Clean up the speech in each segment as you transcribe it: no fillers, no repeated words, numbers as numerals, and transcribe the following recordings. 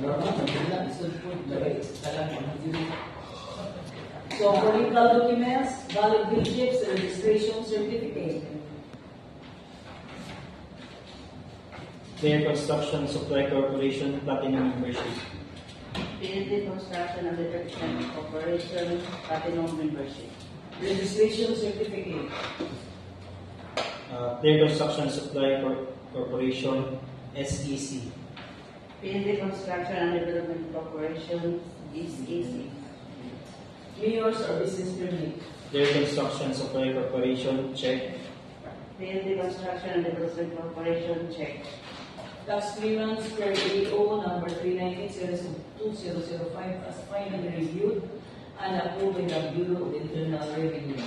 So for legal documents, valid bill chips, registration certificate. Clear Construction Supply Corporation Platinum Membership. PNP Construction and Development Corporation Platinum Membership. Registration certificate. Clear Construction Supply Corporation SEC. PNP Construction and Development Corporation SEC. Mayor's or business permit. Clear Construction Supply Corporation check. PNP Construction and Development Corporation check. Tax clearance per AO number 398-2005 as finally reviewed and approved by the Bureau of Internal Revenue.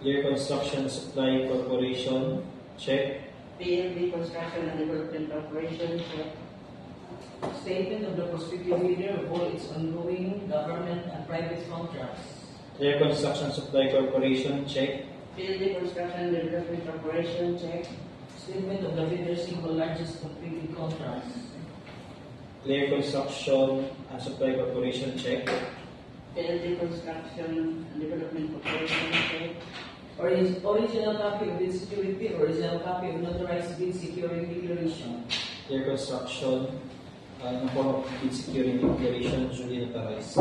Clear Construction Supply Corporation check. PNP Construction and Development Corporation check. Statement of the prospective bidder of all its ongoing government and private contracts. Clear Construction Supply Corporation check. PNP Construction and Development Corporation check. Statement of the bidder's single largest completed contracts. Clear Construction and Supply Corporation check. PNP Construction and Development Corporation check. Original copy of bid security, original copy of notarized bid securing declaration. Clear Construction in the form of bid securing declaration duly notarized.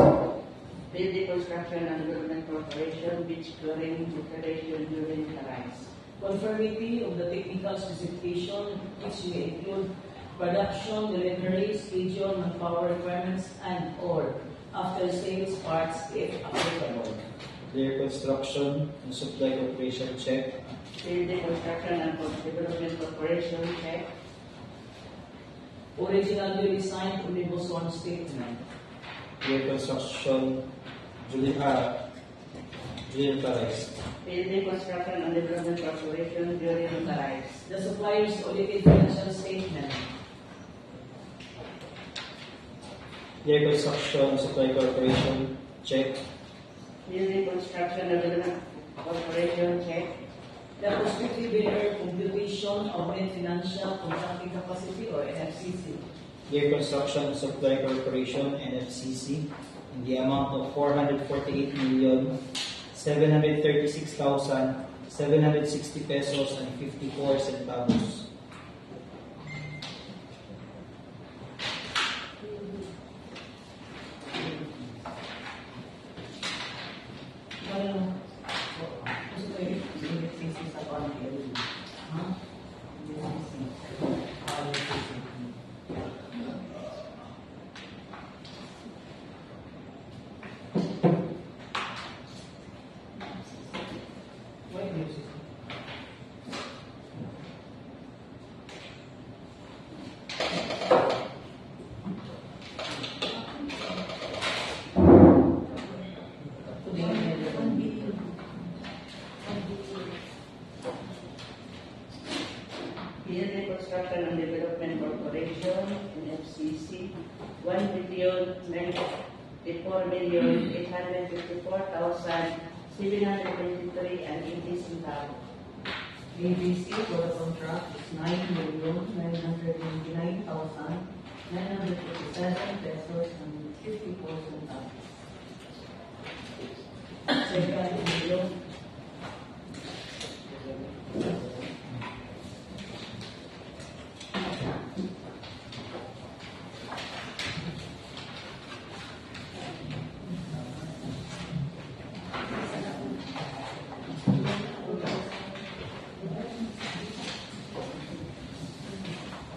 PNP Construction and Development Corporation bid securing declaration duly notarized. Conformity of the technical specification, which may include production, delivery, schedule, manpower requirements, and/or after sales parts if applicable. Clear Construction and Supply Corporation check. PNP Construction and Development Corporation check. Original newly signed Omnibus 1 statement. Clear Construction duly notarized. PNP Construction and Development Corporation duly notarized. The supplier's audited financial statement. Clear Construction and Supply Corporation check. PNP Construction and Development Corporation check. The prospective bidder computation of net financial contracting capacity or NFCC. Clear Construction and Supply Corporation NFCC in the amount of 448,736,760 pesos and 54 centavos. PNP Construction and Development Corporation NFCC 1,094,854,723 and 80 centavos. ABC for the contract is 9,999,957 pesos and 54 centavos. Second video.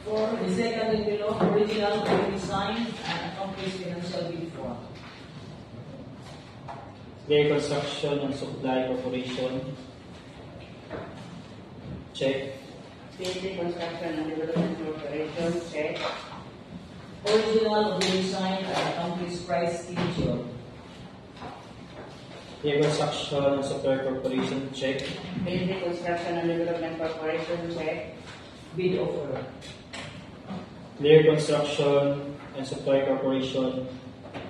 For the second below, original design and accomplished financial bid form. Clear Construction and Supply Corporation check. PNP Construction and Development Corporation check. Original of the design and accomplished price schedule. Clear Construction and Supply Corporation check. PNP Construction and Development Corporation check. Bid offer. Clear Construction and Supply Corporation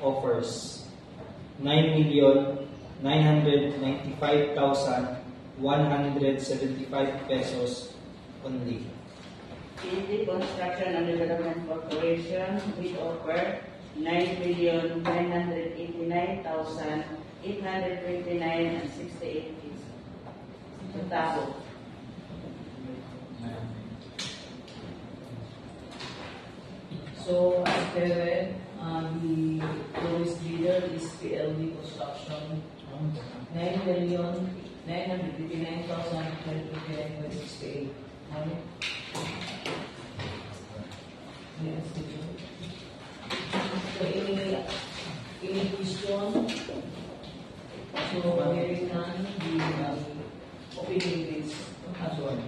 offers 9,995,175 pesos only. PNP Construction and Development Corporation, which offer 9,989,829.68 centavos. So, as per the lowest bidder is PLD Construction, 9,959,829.68. Yes, so, any question? So, hearing none, the opinion is as well.